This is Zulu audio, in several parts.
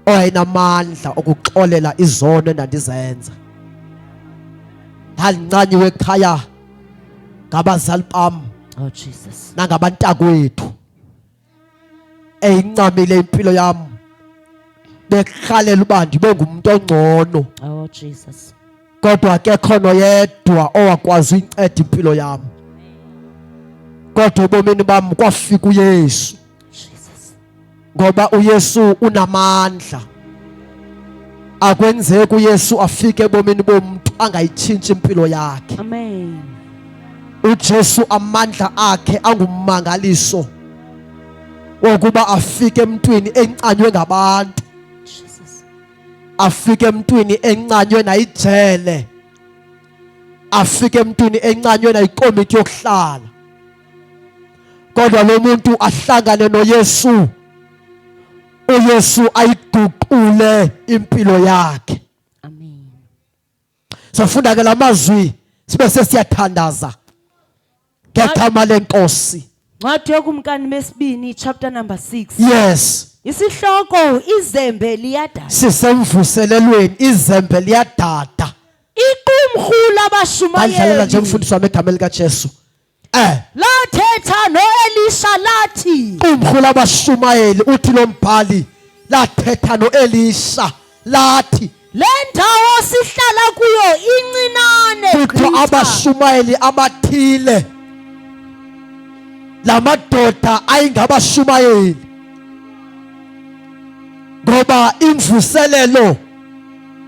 owayinamandla okuxolela izono endandizenza. Ndandincanyiwe ekhaya ngabazali bam Oh Jesus. nangabantakwethu eyincamile impilo yam, bekhalela uba ndibe ngumuntu ongcono, Oh Jesus. kodwa ke khona yedwa owakwazi uyinceda impilo yam. Kodwa ebomini bam kwafika uYesu, Jesus. ngoba uYesu unamandla. Akwenzeki uYesu afike ebomini bomuntu angayitshintshi impilo yakhe. Amen. uJesu amandla akhe angummangaliso wokuba afike emntwini encanywe ngabantu, Jesus. afike emntwini encanywe nayijele, afike emntwini encanywe nayikomiti yokuhlala. Kodwa lo muntu ahlangane noYesu, uYesu ayiguqule impilo yakhe. Amen. Sofunda ke lamazwi sibe sesiyathandaza ngegama lenkosi. Ncwadi yokumkani mesibini chapter number 6. Yes, Isihloko izembe liyadada. sisemvuselelweni, izembe liyadada. Iqumrhu Badlalela nje labashumayeli umfundisi wami egama likaJesu. lathetha noElisha lathi, Iqumrhu labashumayeli, uthi lo mbhali, lathetha noElisha lathi, le ndawo sihlala kuyo incinane kuthiwa gqitha. abashumayeli abathile, la madoda ayingabashumayeli, ngoba imvuselelo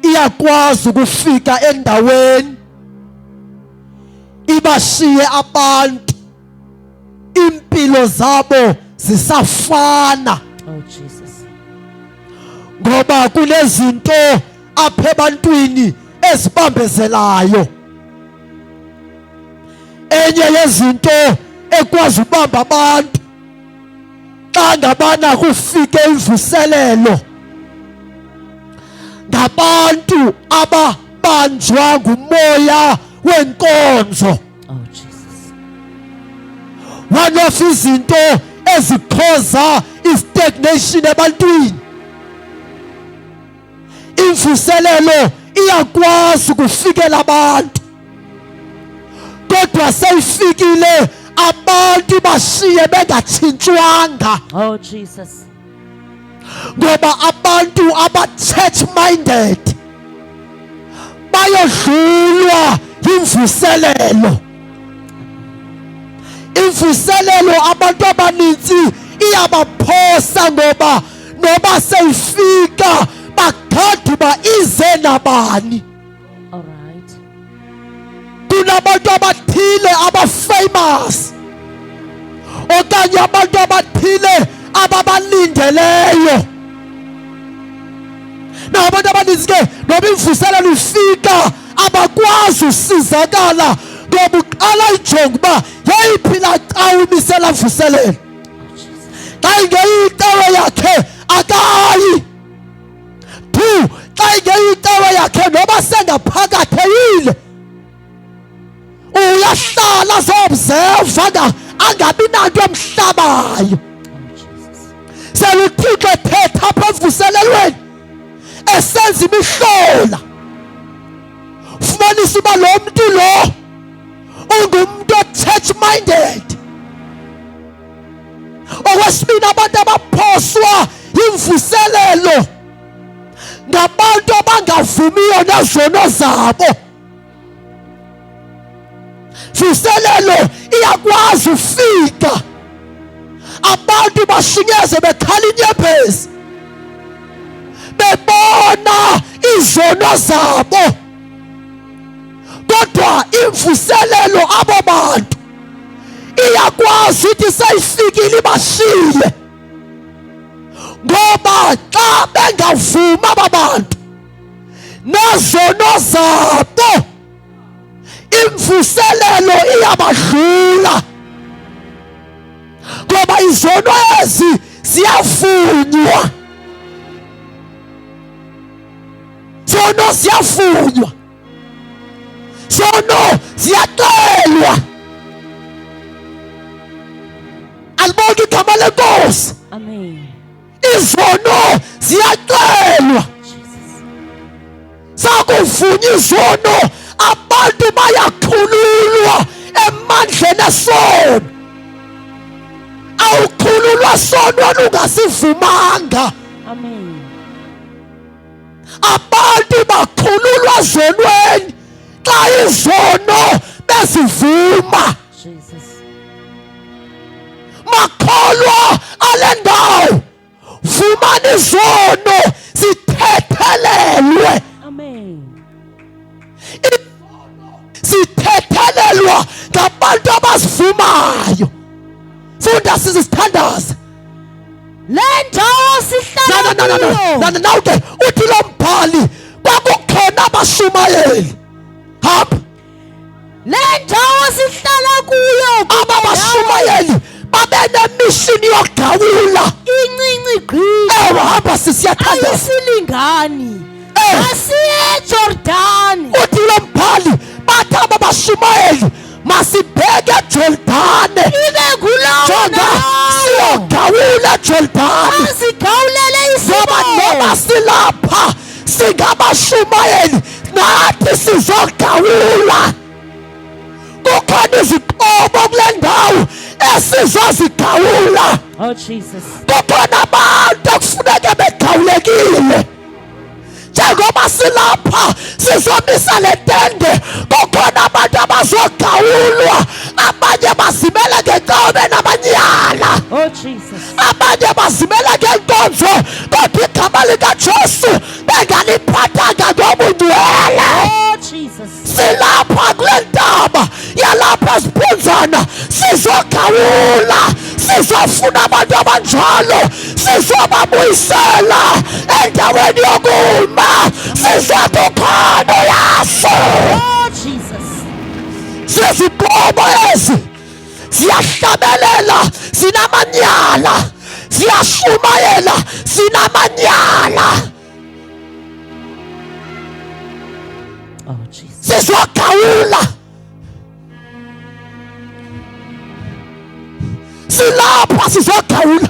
iyakwazi ukufika endaweni ibashiye abantu impilo zabo zisafana, Oh Jesus. ngoba kunezinto apha ebantwini ezibambezelayo. Enye yezinto ekwazi ubamba abantu xa ngabana kufike imvuselelo, ngabantu ababanjwa ngumoya wenkonzo. Oh Jesus. One of izinto ezikhoza istagnation ebantwini, imvuselelo iyakwazi ukufikela abantu, kodwa seyifikile abantu bashiye bengatshintshwanga, Oh Jesus. ngoba abantu aba-church minded bayodlulwa yimvuselelo. Imvuselelo abantu abaninzi iyabaphosa, ngoba noba seyifika bagada uba ize nabani. All right. Kunabantu abathile abafamous, okanye abantu abathile ababalindeleyo. Nabantu abaninzi ke noba imvuselelo ifika abakwazi usizakala, ngoba uqala ijonga uba yeyiphi laa cawe imisela mvuselelo. Oh Jesus. Xa ingeyicawe yakhe akayi. 2, xa ingeyicawe yakhe noba sengaphakathi eyile, uyahlala zoobserva angabi nanto emhlabayo. Oh Jesus. Seluthixo ethetha apha emvuselelweni esenza imihlola, fumanisa uba lo mntu lo ungumntu o-church minded. Okwesibini, abantu abaphoswa yimvuselelo ngabantu abangavumiyo nezono zabo. Mvuselelo iyakwazi ufika abantu bashinyeze bekhala inyembezi, bebona izono zabo, kodwa imvuselelo abo bantu iyakwazi ukuthi seyifikile ibashiye, ngoba xa bengavuma aba bantu nezono zabo, imvuselelo iyabadlula, ngoba izono ezi ziyavunywa. Zono ziyavunywa, zono ziyaxelwa. Alibonke igama lenkosi. Amen. Izono ziyaxelwa. kuvunywa izono abantu bayakhululwa emandleni esono. Awukhululwa sonweni ungasivumanga. Amen. Abantu bakhululwa zonweni xa izono bezivuma. Jesus. Makholwa ale ndawo, vumani izono zithethelelwe. Amen. Zithethelelwa ngabantu abazivumayo. Funda sizithandaza. Le ndawo sihlala kuyo. Nawuke uthi lo mbhali kwakukhona abashumayeli. Hamba. Le ndawo sihlala kuyo. Aba bashumayeli babe nemishini yogawula. Incinci gqi. Ewe hamba sisiyathandaza. Ayisilingani. Ewe. Asiye Jordan. Uthi lo mbhali bathi aba bashumayeli masibheke eJordani. Ibe kulowo Jonga ndawo. siyogawula eJordani. Asigawulele Ngoba noma isimo. silapha singabashumayeli nathi sizogawula. Kukhona iziqobo kule ndawo esizozigawula. Oh Jesus. Kukhona abantu ekufuneka begawulekile. Njengoba silapha sizomisa le tende, kukhona abantu abazogawulwa. Abanye bazimele ngenkabe namanyala, Oh Jesus. abanye bazimele ngenkonzo kodwa igama likaJesu bengaliphathanga ngobungcwele. Oh Jesus. Silapha kule ntaba yalapha esiphunzana sizogawula, sizofuna abantu abanjalo, sizobabuyisela endaweni yokuma, sizokukhona yaso. Oh Jesus. Ziziqobo ezi ziyahlabelela, zinamanyala, ziyashumayela, zinamanyala. Oh Jesus. Sizogawula, silapha sizogawula.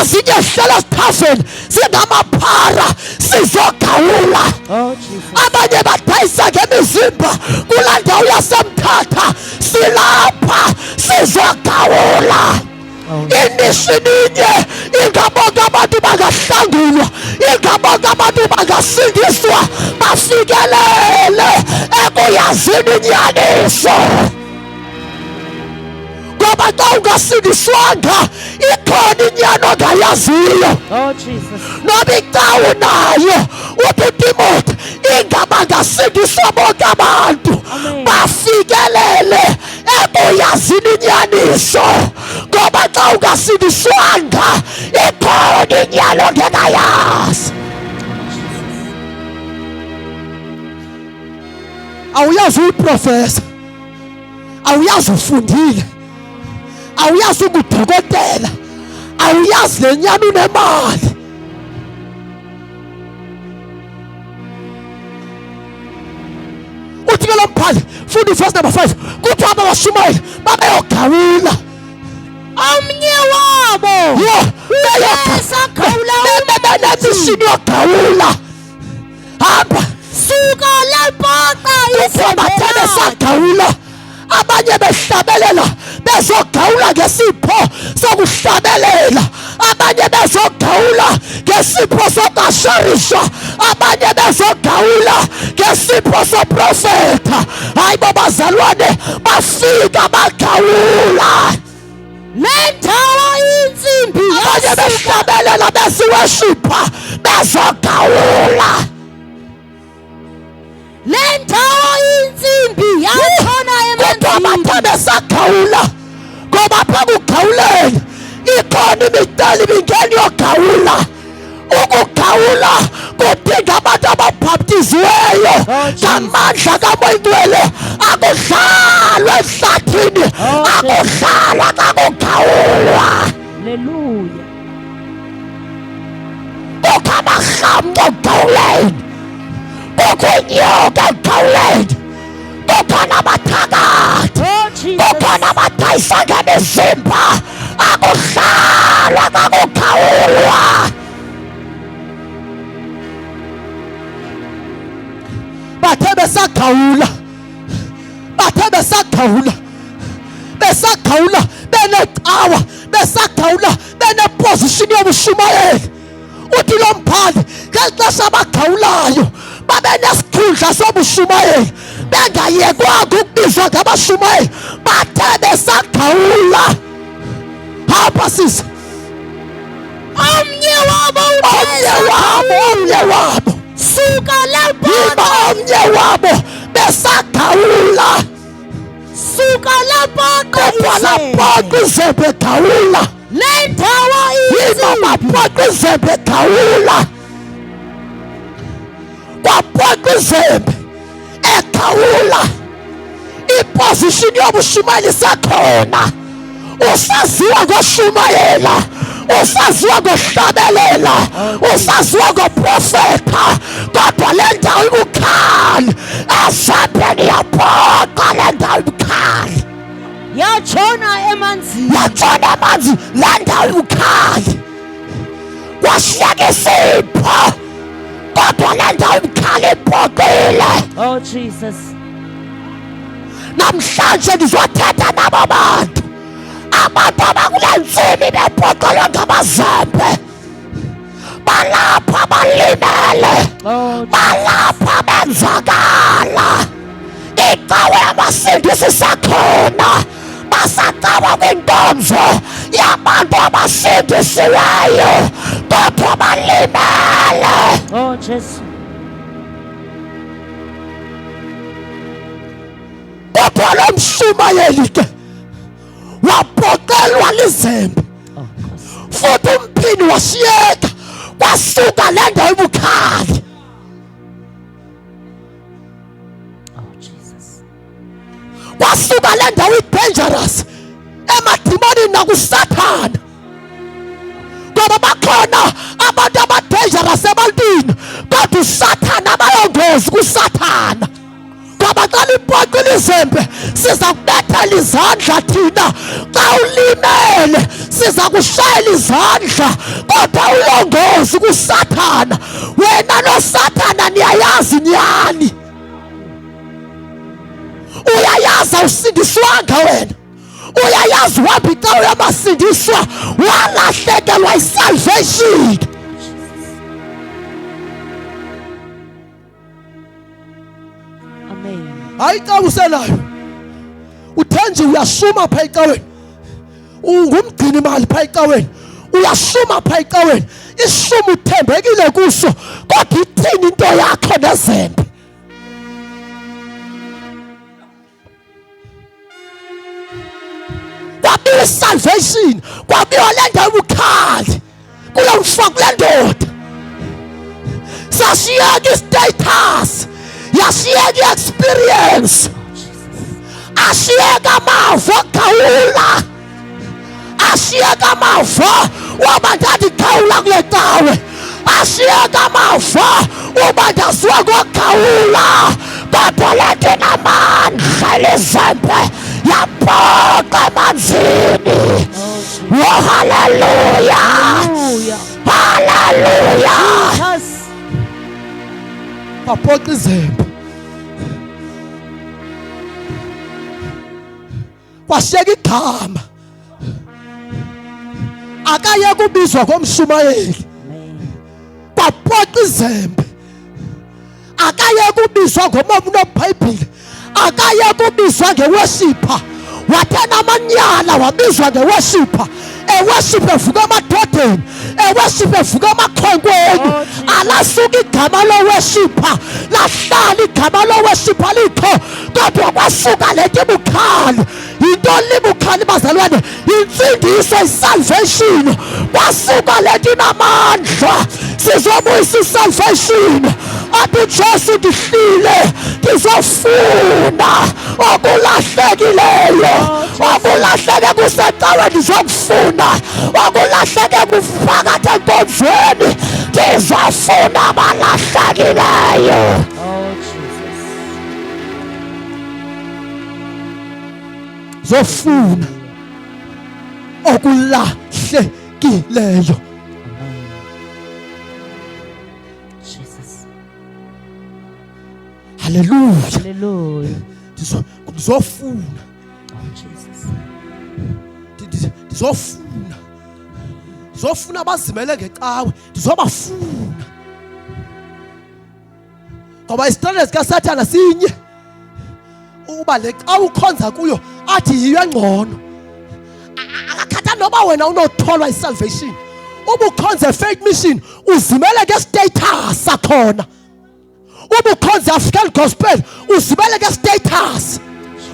Ezinye zihlala ezithafeni zingamaphara, sizogawula. Oh Jesus. Abanye badayisa ngemizimba kulaa ndawo yasemthatha, silapha sizogawula. Inishininye ingabonke abantu bangahlangulwa, ingabonke abantu bangasindiswa, bafikelele ekuyazini inyaniso. Ngoba xa ungasindiswanga ikhona inyani ongayaziyo. Oh Jesus. Noba icawu nayo uthi uTimothy ingabangasindiswa bonke abantu Amen. bafikelele ekuyazini inyaniso. Ngoba xa ungasindiswanga ikhona inyani ongekayazi. Awuyazi uyiprofesa, awuyazi ufundile, awuyazi ungudokotela, awuyazi le nyani unemali. Uthi ke lo mbhali, funda iverse number 5, kuthi aba bashumayeli babeyogawula. Omnye wabo Beyogawula benemishini yogawula. Hamba suka lempoqa bathebe sagawula. Abanye behlabelela bezogawula ngesipho sokuhlabelela, abanye bezogawula ngesipho sokasharisha, abanye bezogawula ngesipho soprofeta. Hayi bo bazalwane, bafika bagawula. le ndawo insimbi Abanye yasuka. behlabelela beziweshipha bezogawula. Le ndawo insimbi yakhona Kodwa emanzini. abantu besagawula, ngoba apha kugawuleni ikhona imitali imingeni yogawula. Ukugawula kudinga abantu ababhaptiziweyo ngamandla kaMoyingcwele. Akudlalwa ehlathini, akudlalwa xa kugawulwa. Hallelujah. Kukho amarhambo ekugawuleni, kukho inyoka ekugawuleni, kukho nabathakathi, Oh Jesus. kukho nabadayisa ngemizimba. Akudlalwa xa kugawulwa. besagawula bathe besagawula benecawa besagawula beneposition yobushumayeli. Uthi lo mphandi ngexesha abagawulayo babe nesikhundla sobushumayeli bengayekwanga ukubizwa ngabashumayeli bathe besagawula. Hapha sisi omnye wabo suka lapho omnye wabo besagawula suka lapho kodwa lapho izembe gawula le ndawo lapho izembe gawula kwapho izembe egawula iposition yobushumayeli sakhona. Usaziwa ngoshumayela, usaziwa ngohlabelela, usaziwa ngoprofeta, kodwa le ndawo ibukhali ezembeni yaphoqa le ndawo ibukhali yatshona emanzini le ndawo ibukhali kwashiyeka isipho kodwa le ndawo ibukhali iphoqile. Oh Jesus, namhlanje ndizothetha nabo bantu abakule ntsimi bephoqelwe ngamazembe, balapha balimele, balapha benzakala. Icawe yamasindisi sakhona basacawa kwinkonzo yabantu abasindisiweyo kodwa balimele. oh Jesus, kodwa lo mshumayeli ke waphoqelwa lizembe futhi umphini washiyeka kwasuka le ndawo ibukhali. oh Jesus, Kwasuka le ndawo i-dangerous emadimoni nakusathana, ngoba bakhona abantu aba-dangerous ebantwini kodwa usathana bayongozi kusathana. Ngoba xa liphoqile izembe siza kubethela izandla thina, xa ulimele siza kushayela izandla kodwa uyongozi kusathana. Wena nosathana niyayazi nyani, uyayazi awusindiswanga wena, uyayazi uhamba icawe yamasindiswa walahlekelwa isalvation. amen. Hayi xa uselayo uthenje uyashuma phaa ecaweni, ungumgcini mali phaa ecaweni, uyashuma phaa ecaweni, ishuma uthembekile kuso kodwa ithini into yakho nezembe? Kwabiwa isalvation, kwabiwa le ndawo ibukhali kulo mfa kule ndoda. Sashiyeka i-status, yashiyeka i-experience, ashiyeka amava ogawula, ashiyeka amava woba ndandigawula kule cawe, ashiyeka amava woba ndaziwa ngogawula, kodwa le nto inamandla lezembe yaphoqa emanzini. Oh haleluya, Hallelujah. haleluya. Jesus. Baphoqa izembe, kwashiyeka igama, akayeka ubizwa komshumayeli. Baphoqa izembe, akayeka ubizwa ngomama unoBhayibhile, akayeka ubizwa ngeworshipper, wathena amanyala wabizwa ngeworshipper. Eworship evuka amadodeni, eworship evuka amakhwenkweni. Alasuka igama loworshipper, lahlala igama loworshipper likho, kodwa kwasuka lento ibukhali. Yintoni libukhali bazalwane? Insindiso, isalvation. Kwasuka lento inamandla, sizobuyisa isalvation. Athi uJesu ndihlile ndizofuna okulahlekileyo, okulahleke kusecaweni ndizokufuna, okulahleke kuphakathi enkonzweni ndizofuna abalahlekileyo. Oh Jesus. Zofuna okulahlekileyo. Jesus. Hallelujah. Hallelujah. Ndizofuna. Oh, Jesus. Ndizofuna abazimele ngecawe. Ndizobafuna. Ngoba isitrate sikaSathana sinye. Uba le cawe ukhonza kuyo athi yiyo engcono. Akakhatha noba wena unotholwa isalvation. Uba ukhonza faith mission uzimele ngestatus sakhona. Uba ukhonza African gospel uzimele ngestatus.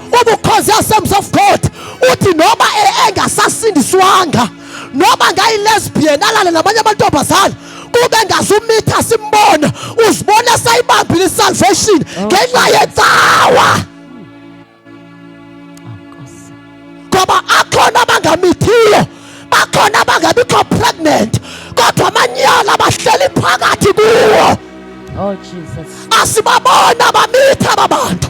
Uba ukhonza Assemblies of God uthi noma engasasindiswanga noma ngayilesbian alale nabanye amantombazana kube ngazumitha simbona uzibona sayibambile isalvation ngenxa yecawa. Ngoba akhona abangamithiyo, bakhona abangabikho pregnant, kodwa amanyala abahleli phakathi kuwo. Oh, Jesus. Asibabona abamitha ababantu.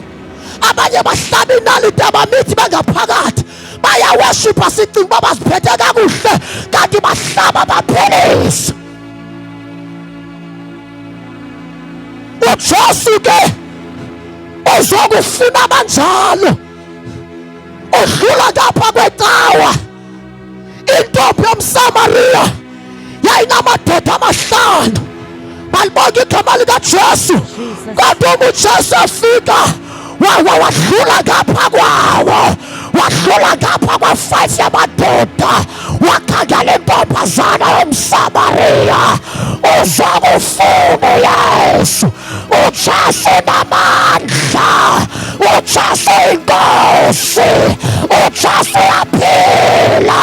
Abanye bahlaba inaliti abamithi bangaphakathi. Bayaweshipa sicinga uba baziphethe kakuhle kanti bahlaba baphelisa. uJesu ke uzokufuna abanjalo. Udlula kapha kwecawa. Intombi yomSamariya yayinamadoda amahlanu. Balibonga igama likaJesu. Kodwa uJesu afika wadlula ngapha kwawo. Wadlula ngapha kwa-5 yamadoda. Wakhangela intombazana yomSamariya. Uzokufuna uYesu. uJesu namandla. uJesu inkosi. uJesu uyaphila.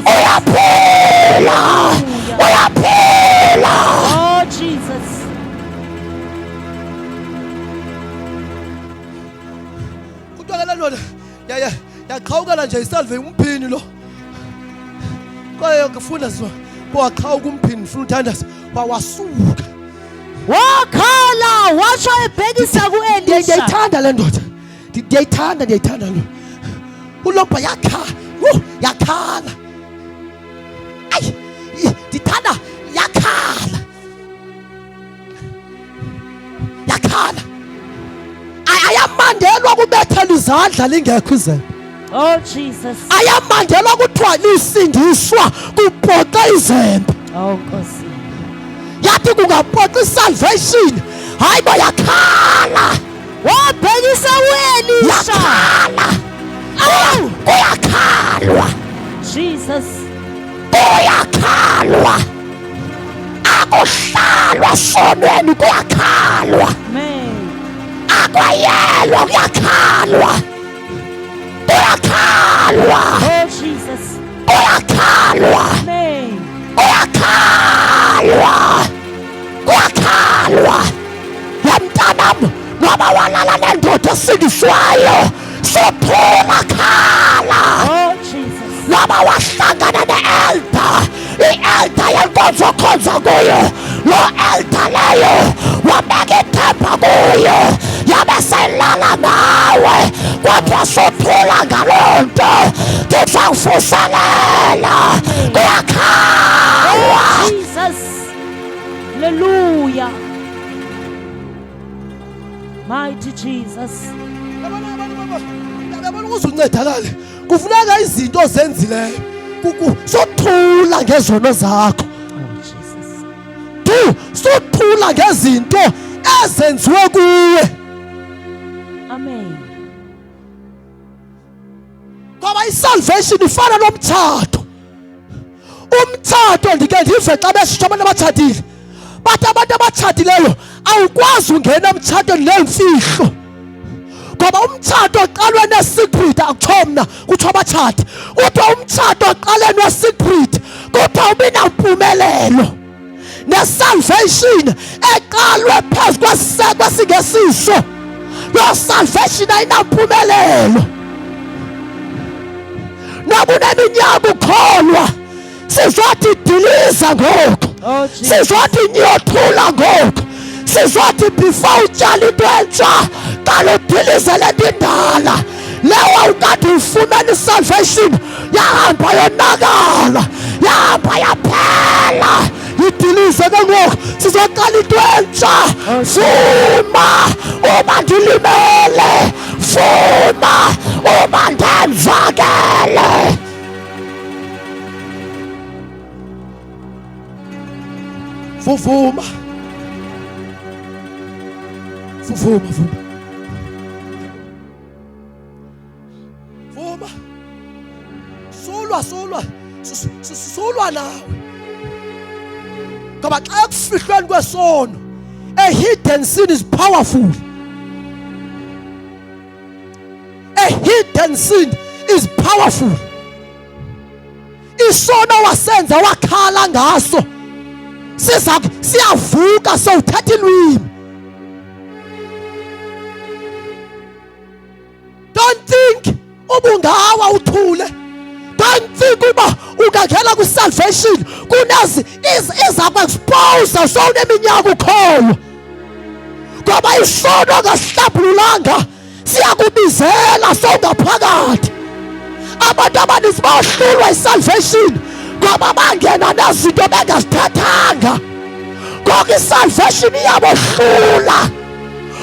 Uyaphila. Uyaphila. Oh, Jesus. Kuthiwa lona yaqhawukela nje isalve umphini lo. Kwaye ngifunda zwa kwaqhawuka umphini ufuna uthandaza wasuka. Wakhala washo ebhekisa ku-Elisha. Ndiyayithanda le ndoda. Ndiyayithanda lo. Ulopha yakhala. Ayi ndithanda yakhala. Ayamandelwa ukubethela izandla lingekho izembe. Oh, Jesus. Ayamandelwa kuthiwa lisindiswa kupoqa izembe. Oh, Nkosi. Yathi kungapoqa isalvation. Hayi bayakhala. Wabhekisa ku-Elisha. Yakhala. Awu kuyakhalwa. Jesus. Kuyakhalwa. Akuhlalwa sonweni kuyakhalwa. Amen. Akwayelwa kuyakhalwa. Kuyakhalwa. Oh, Jesus. Kuyakhalwa. Amen. Kuyakhalwa. Kuyakhalwa. Yamntanam ngoba walala nendoda esindiswayo sophula khala. Oh, Jesus. Ngoba wahlangana ne-elder. I-elder yenkonzo okhonza kuyo. Lo elder leyo wabeka ithemba kuyo. Yabe selala nawe kodwa sophula ngaloo nto. Ndizakuvuselela. Kuyakhalwa. Oh, Jesus. Hallelujah. Mighty Jesus. Yabona ukuze uncedakale kufuneka izinto zenzileyo sothula ngezono zakho. Oh, Jesus. Sothula ngezinto ezenziwe kuwe. Amen. Ngoba isalvation ifana nomtshato. Umtshato ndike ndive xa besitsho abantu abatshatile bathi abantu abatshatileyo awukwazi ungena emtshatweni nemfihlo. Ngoba umtshato oqalwe ne-secret akutsho mna kutsho abatshati. Kuthiwa umtshato oqalwe ne-secret kuthiwa ubi nampumelelo. Ne-salvation eqalwe phezu kwesiseko esingesiso. Lo salvation ayinampumelelo. Noba uneminyaka ukholwa sizothi diliza ngoku. Oh, Jesus. Sizothi nyothula ngoku. Sizothi before utyala into entsha qala udilize le nto indala. Leyo ukade ufumene isalvation yahamba yonakala. Yahamba yaphela. yidilize ke ngoku sizoqala into entsha. Vuma uma ndilimele, vuma uma ndemvakele. Vuma sulwa nawe ngoba xa ekufihlweni kwesono, a hidden sin is powerful. A hidden sin is powerful. Isono wasenza wakhala ngaso siyavuka sowuthatha ilwimi. Don't think ubungawa uthule. Don't think uba ungangena kwi-salvation kunazi iza ku-expose sowuneminyaka ukholwa. Ngoba isono ngasihlambululanga siyakubizela sowungaphakathi. Abantu abaninzi bayohlulwa i-salvation ngoba bangena nezinto bengazithathanga. Ngoba i-salvation iyabohlula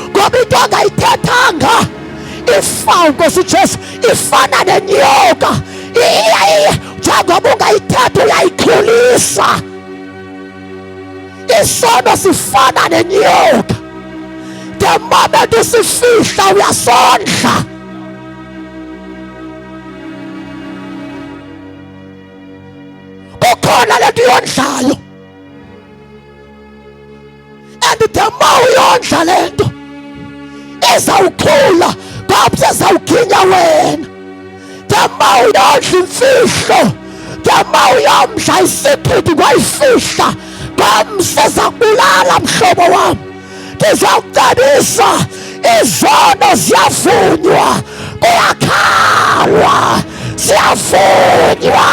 ngoba into ongayithethanga ifa Nkosi uJesu ifana nenyoka. Njengoba ungayithetha uyayikhulisa. Isono sifana nenyoka. The moment usifihla uyasondla. Kukhona lento yondlayo, and the more uyondla lento izawukhula ngoba sezawuginya wena. The more uyondla imfihlo, the more uyomdla isiphidi kwayifihla ngoba sezakubulala mhlobo wami. Ndizawucebisa izono ziyavunywa, kuyakhalwa, ziyavunywa.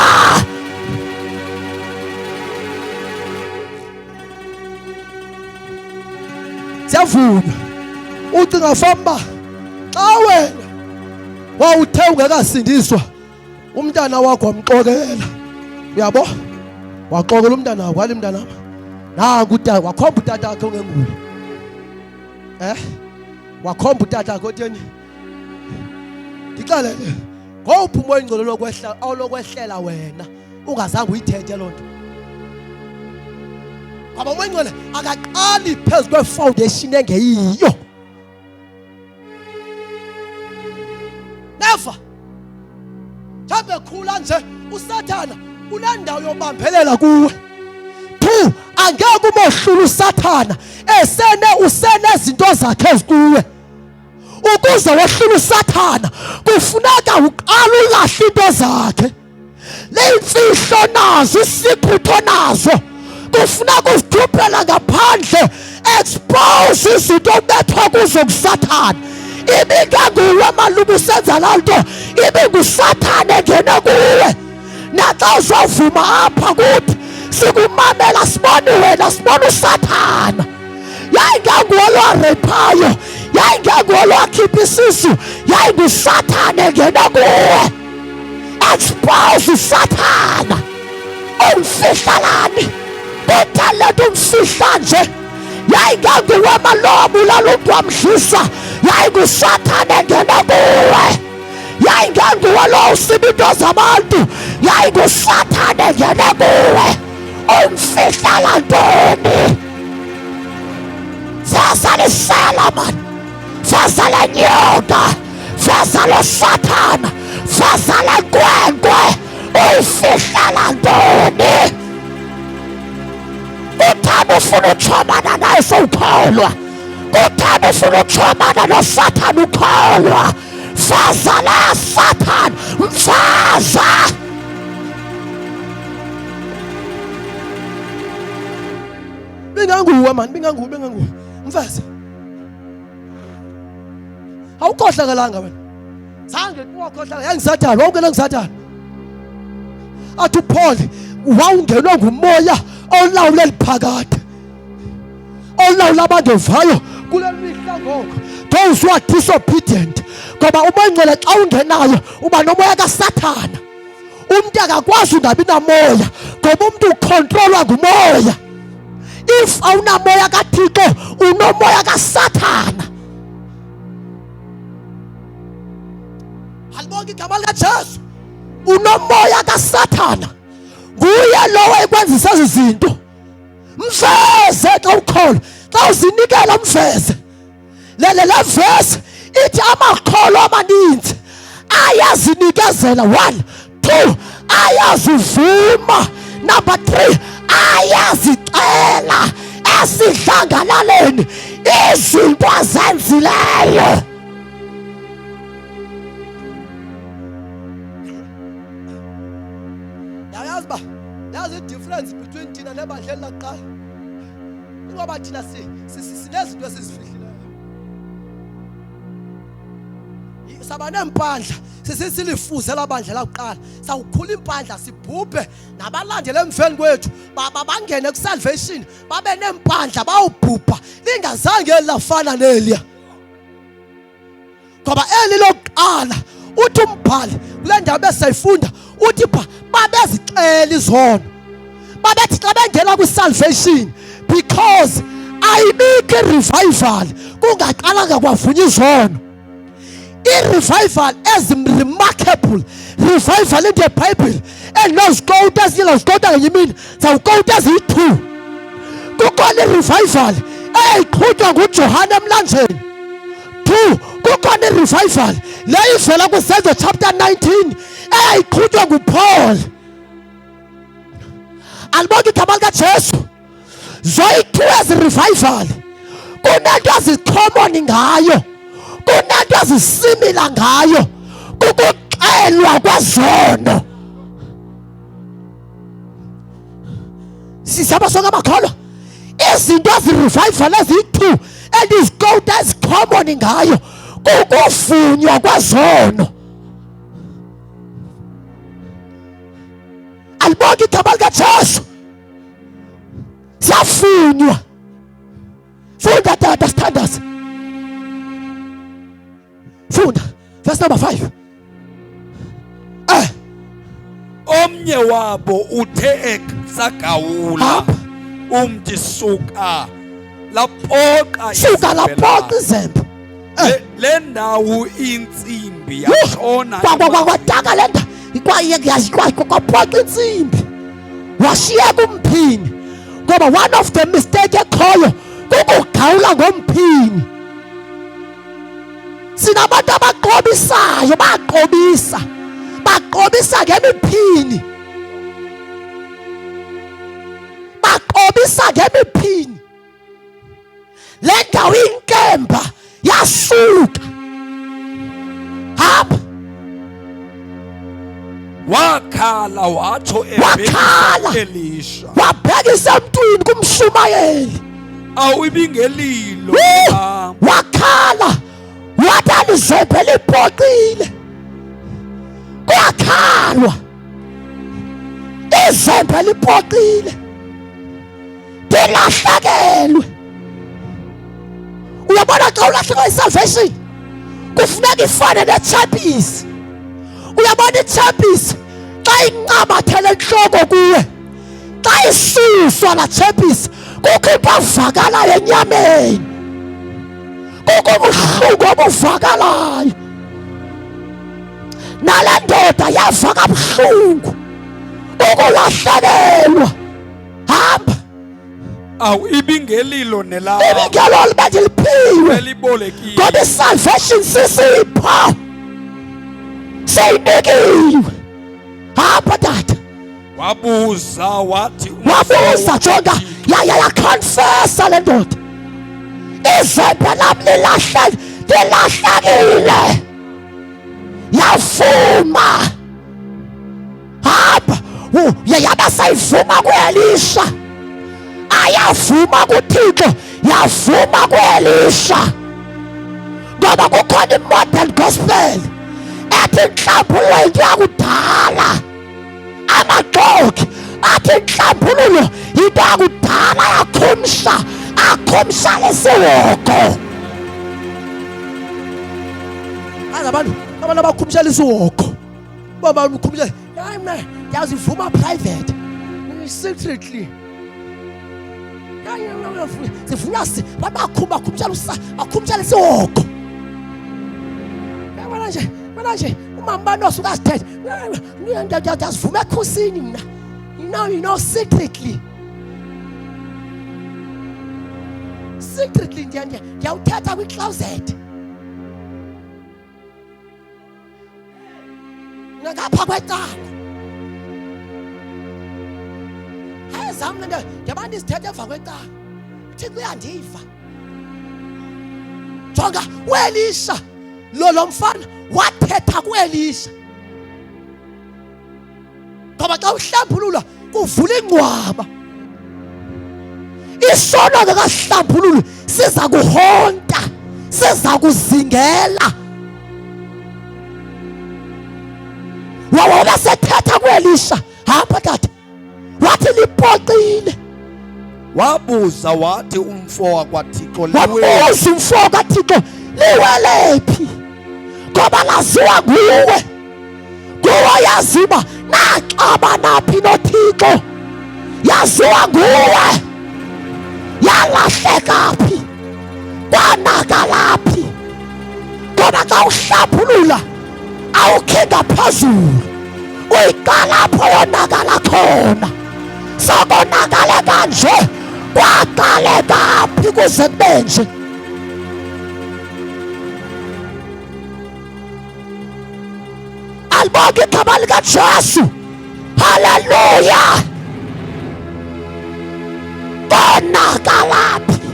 Siyavunywa. Ucinga famba xa wena wawuthe ungekasindiswa umntana wakho wamxokela. Uyabo? Waxokela umntana wakho, wali mntana nangu utata wakhomba utata wakhe ongenguye. Wakhomba utata wakhe otheni? Ndixelele ngowuphi umoya ingcolo lokwehlela wena ungazange uyithethe loo nto. Ngoba umoya ingcolo akaqali phezu kwe-foundation engeyiyo. Never. Mhlawumbe khula nje uSathana unendawo yobambelela kuwe. 2, angeke umohlule uSathana usenezinto zakhe ezikuwe. Ukuze wehlule uSathana kufuneka uqala ulahle into zakhe. Leimfihlo nazo, isiphutho nazo kufuneka uzikhuphela ngaphandle. Expose izinto obethwa kuzo nguSathana. Ibingenguwe malume usenza laa nto, ibinguSathana engene kuwe. Naxa uzovuma apha kuthi sikumamela sibone wena, sibone uSathana. Yayingenguwe lwarephayo, yayingenguwe lwakhipha isisu, yayinguSathana engene kuwe. Expose uSathana. Umfihlalani kutheni le nto umfihla nje? Yayingenguwe malomo ulala umntu wamdlisa, yayinguSathana engene kuwe. Yayingenguwe lo usiba into zabantu, yayinguSathana engene kuwe. Umfihla ntoni? Feza lisela man, feza le nyoka, feza lo Sathana, feza le nkwenkwe. Uyifihla ntoni? Uthanda ufuna utshomana naye sowukholwa. Uthanda ufuna utshomana noSathana ukholwa. Feza la Sathana, mfaza. Binganguwe man, binganguwe. Mfaza. Awukhohlakalanga wena. Zange kuwakhohlakala, yangiSathana, wawungena nguSathana. Athi uPaul wawungenwe ngumoya olawula eliphakade. Olawula abangevayo kule mihla ngoko. Those who are disobedient. Ngoba umoya ingcwele xa ungenayo uba nomoya kaSathana. Umuntu akakwazi ungabi namoya ngoba umuntu ukontrolwa ngumoya. if awunamoya kaThixo unomoya kaSathana. Alibonke igama likaJesu. Unomoya kaSathana. Nguye lowo ekwenzisa izinto. Mveze xa ukholwa, xa uzinikela mveze. Le verse ithi amakholo amaninzi ayazinikezela. 1, 2, ayazivuma. Number 3, ayazicela esidlangalaleni izinto azenzileyo. Yayazi ba, there's a difference between thina nebandleni laqala. Ngoba thina sinezinto esizifihlileyo. Saba nempandla sisilifuze labandla laqala. Sawukhula impandla sibhubhe nabalandela emveni kwethu bangene kusalvation babe nempandla bawubhubha lingazange lafana nelia. Ngoba eli lokuqala uthi umbhali kule ndawo besayifunda uthi babezicela izono. Babethi xa bengena kwisalvation because ayibike revival kungaqalanga kwavunya izono. I-revival as remarkable revival in the Bible enozikota ezilozikota ngiyimini zawukota eziyi-2. Kukhona i-revival eyiqhutywa nguJohane emlanjeni. 2, kukhona i-revival le ivela kwiSenzo chapter 19 eyiqhutywa nguPaul. Alibonke igama likaJesu. Zoyi-2 ezi-revival kunento ezicommon ngayo, kunento ezisimila ngayo, kukuxelwa kwezono. Sisaba sonke amakholwa izinto ezi-revival eziyi-2 endizikota ezicommon ngayo kukuvunywa kwezono. Alibonke igama likaJesu. Siyavunywa. Funda tata standards. Funda verse number 5. Omnye wabo uthe sakawula umthi suka lapoqa izembe. Le ndawo intsimbi yashona Kwataka le nda kwapoqa intsimbi washiyeka umphini. Ngoba one of the mistake ekhoyo kukugawula ngomphini. Sinabantu abaqobisayo baqobisa ngemiphini. Baqobisa ngemiphini. Le ndawo inkemba yasuka. Hamba. wakhala watsho Elisha wabhekisa emntwini kumshumayeli. Awubingelilo wakhala wathi alizembe lipoqile. Kwakhalwa izembe lipoqile dilahlekelwe. Uyabona xa ulahlekelwe isalvation kufuneka ifane nechapisi. Uyabona ichapisi xa inqamathele enhloko kuwe, xa isuswa la chapisi kukho impavakalayo enyameni, kukho ubuhlungu obuvakalayo. Nale ndoda yava kabuhlungu ukulahlekelwa. Hamba. Ibingelilo nelawo ibingelilo libe liphiwe elibolekile. Ngoba isalvation sisipho seyinikiwe. Hamba tata. Wabuza jonga yakonfessa le ndoda. Izembe lami lilahlekile. Yavuma. Hamba. Yaba sayivuma kuElisha. Ayavuma kuThixo, yavuma kuElisha. Ngoba kukhona i-modern gospel ethi inhlambululo into yakudala. Amaxoki athi inhlambululo into yakudala akhumsha lesiwoko. Abantu abakhumsha lesiwoko. Baba ukhumsha, hayi man, yazivuma private, secretly. Sivunya bakhumtshela bakhumtshela isihoko. Manje umama banosu kasithethe. Ngiyasivume ekhosini mina. You know secretly ngiyawuthatha kwi-closet. Ngapha kwecango. Hayi zami lento yabantu isithethe emva kwecango. Uthixo uyandiva. Jonga uElisha lo mfana wathetha kuElisha. Ngoba xa uhlambulula kuvula ingcwaba. Isono ngakahlambululi siza kuhonta, siza kuzingela. Wawona sethetha kuElisha, hamba tata. Wathi lipoqile. Wabuza wathi umfo wakwaThixo Wabuza umfo wakwaThixo liwelephi? Ngoba laziwa nguwe. Kuwe yaziwa naxaba naphi noThixo. Yaziwa nguwe. Yalahleka phi? Kwanakala phi? Ngoba xa uhlambulula awukhinga phezulu. Uyiqala apho yonakala khona. Sokonakale kanje kwaqaleka phi kuze kube nje? Alibonge igama likaJesu. Haleluya. Konakala phi?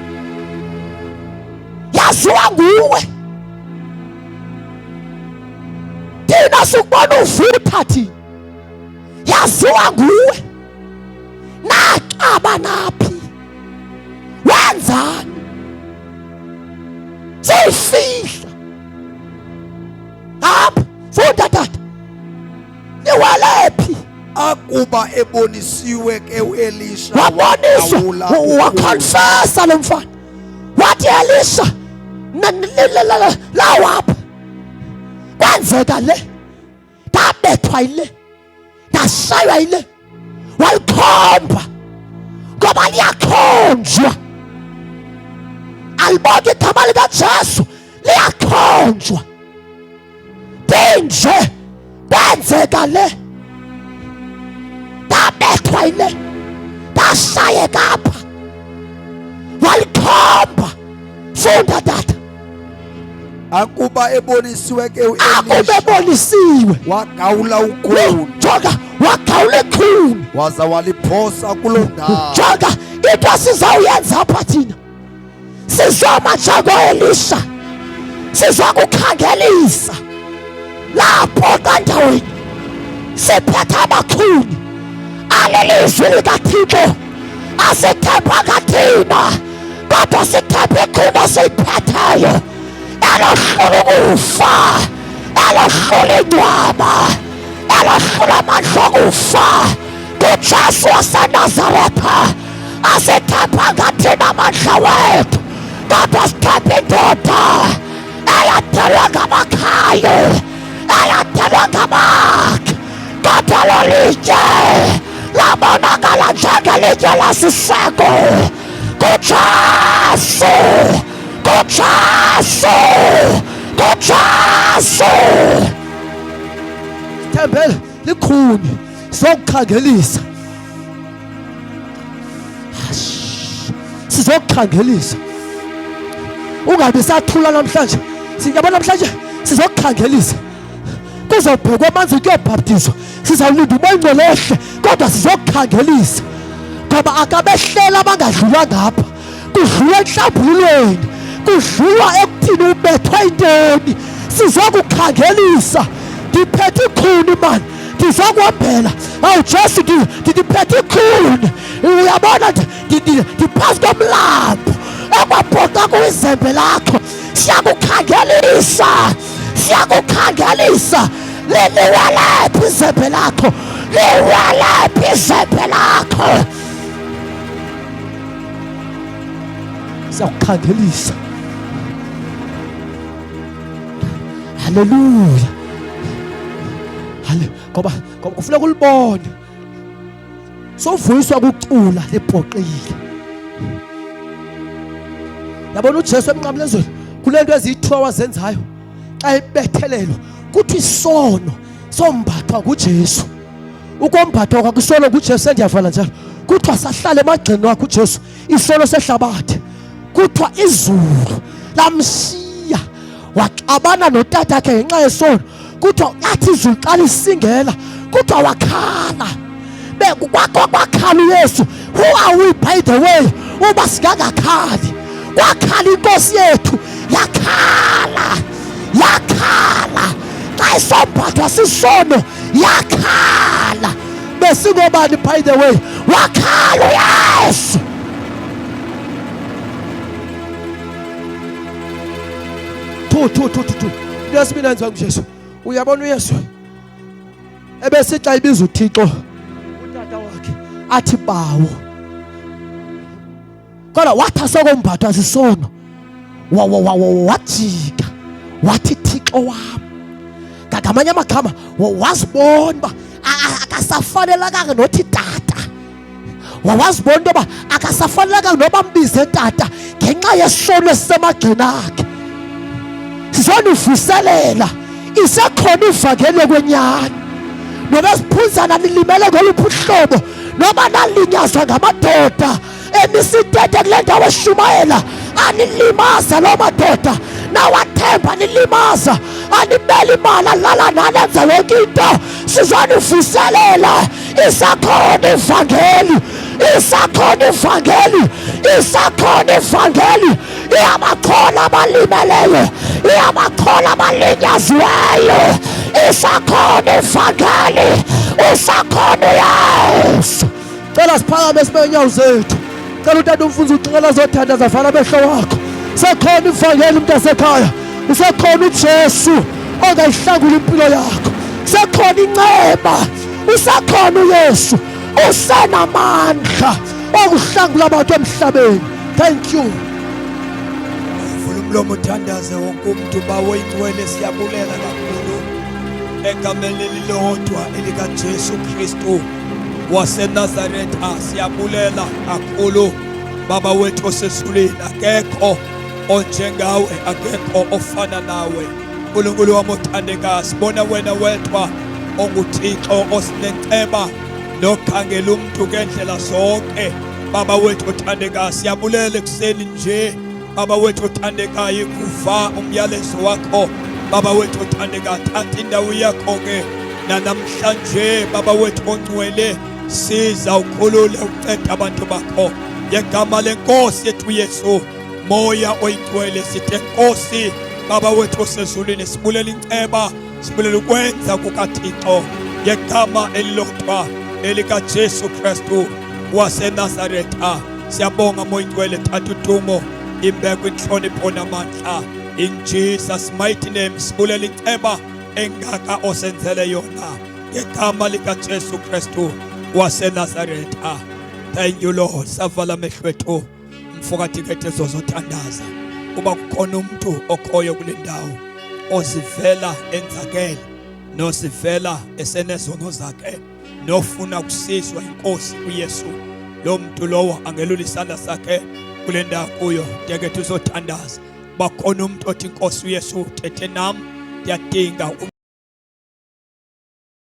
Yaziwa nguwe. Thina sikubona uvutha thina. Yaziwa nguwe. Naxaba naphi? Wenzani? Sifihla. Hamba, funda tata. Niwalephi? akuba ebonisiwe ke uElisha Waboniswa, wakonfessa lo mfana. Wathi Elisha lawapha. Kwenzeka le. Ndabethwa yile. Ndashaywa yile. Walikhomba. Ngoba liyakhonjwa. Alibonge igama likaJesu liyakhonjwa. Nje kwenzeka le. Ndabethwa yile. Ndashayeka apha. Walikhomba. Funda tata. akuba ebonisiwe ke Akuba uElisha ebonisiwe. wagawula ukhuni Jonga wagawula ikhuni. waza waliphosa kuloo ndawo. Jonga into sizawuyenza apha thina. Sizoma njengoElisha. Sizakukhangelisa. Lapho kandaweni siphethe abakhuni. Alelizwi likaThixo asithemba kathina. Kodwa sithemba ikhuni esiyiphetheyo. Elahlula ukufa. Elahlula ingcwaba. Elahlula amandla okufa. kuJesu waseNazaretha. Asithemba kathina amandla wethu. Kodwa sithemba indoda eyadelwa ngamakhaya. Eyadelwa ngamakhe. Kodwa lolitye labonakala njengelitye lasiseko. kuJesu. kuJesu. kuJesu. Thembele likhuni sizokukhangelisa. Sizokukhangelisa. Ungabe sathula namhlanje. Siyabona namhlanje sizokukhangelisa. Kuzobhekwa amanzi kuyobhaptizwa. Sizawulinda umoya lehle kodwa sizokukhangelisa. Ngoba akabehlela abangadlula ngapha. Kudlula enhlambulweni. Kudlula ekuthini ubethwa intoni. Sizokukhangelisa. Ndiphethe ikhuni man. Ndizokuhambela. Awu Jesu ndiphethe ikhuni. Uyabona ndiphansi komlambo. Ekwabhoqa kwizembe lakho. Siyakukhangelisa. Siyakukhangelisa. Liwalephi izembe lakho. Liwalephi izembe lakho. Siyakukhangelisa. Haleluya. Ngoba kufuneka ulibone. Sovuyiswa ukucula lebhoqile. Yabona uJesu emnqamlezweni kulento ezithiwa wazenzayo xa ebethelelwa kuthi isono sombathwa kuJesu. Ukombathwa kwakusono kuJesu endiyavala njalo. Kuthiwa sahlala emagxeni wakhe uJesu isono sehlabathi. Kuthiwa izulu lamshiya waxabana notata wakhe ngenxa yesono. Kuthiwa athi izulu xa lisingela kuthiwa wakhala. Kwakhala uYesu. Who are we by the way? Uba singakakhali. Wakhala inkosi yethu yakhala. Xa isombathwa sisono yakhala. Besingobani by the way? Wakhala uYesu. Two. Lesibina nzwa kuJesu. Uyabona uYesu ebese xa ibiza uThixo utata wakhe athi bawo. Kodwa wathi asokombathwa sisono wajika wathi Thixo wami. Ngamanye amagama wazibona uba akasafanelekanga nothi tata. Wazibona into yoba akasafanelekanga noba mbize tata ngenxa yesono esisemagxeni akhe. Sizonivuselela isekhona ivangeli kwenyani. Noba siphunzana nilimele ngoluphi uhlobo, noba nalinyazwa ngamadoda emisitete kule ndawo eshumayela anilimaza loo madoda, nawathemba nilimaza, animele imali alala nani enza yonke into. Sizonivuselela isakhona ivangeli. Iyabakhola abalimeleyo, iyabakhola abalinyaziweyo. Isakhona ivangeli, usakhona uYesu. Cela siphakame sibe inyawo zethu. Cela utata umfundisi uxinela zothanda zavala amehlo wakho. Sekhona ivangeli mntasekhaya. Usekhona uJesu ongayihlangula impilo yakho. Sekhona inceba. Usakhona uYesu usenamandla okuhlangula abantu emhlabeni. Thank you. Uvula umlomo uthandaze wonke umuntu bawo ingcwele siyabulela kakhulu egameni elilodwa elikaJesu Kristu waseNazaretha. Siyabulela kakhulu baba wethu osezulwini. Akekho onjengawe, akekho ofana nawe. uNkulunkulu wami othandekayo, sibona wena wedwa onguThixo osinenceba nokhangela umuntu ngendlela zonke. Baba wethu othandekayo, siyabulela ekuseni nje baba wethu othandekayo kuva umyalezo wakho. Baba wethu othandekayo, thatha indawo yakho-ke nanamhlanje baba wethu ongcwele. Siza ukhulule ucede abantu bakho ngegama lenkosi yethu Yesu. Moya oyingcwele sithi Nkosi baba wethu osezulwini, sibulela inceba, sibulela ukwenza kukaThixo ngegama elilodwa elikaJesu Kristu waseNazaretha. Siyabonga moya ingcwele, thatha udumo, imbeko, inhlonipho namandla. In Jesus mighty name sibulela inceba engaka osenzele yona ngegama likaJesu Kristu waseNazaretha. Thank you Lord. Savala amehlo ethu mfokathi kethe zozothandaza. Uba kukhona umuntu okhoyo kule ndawo ozivela enzakele nosivela esenezono zakhe nofuna kusizwa inkosi uYesu, lo muntu lowo angelula isandla sakhe kule ndawo kuyo tekethe uzothandaza. Bakhona umuntu othi inkosi uYesu thethe nami, ndiyadinga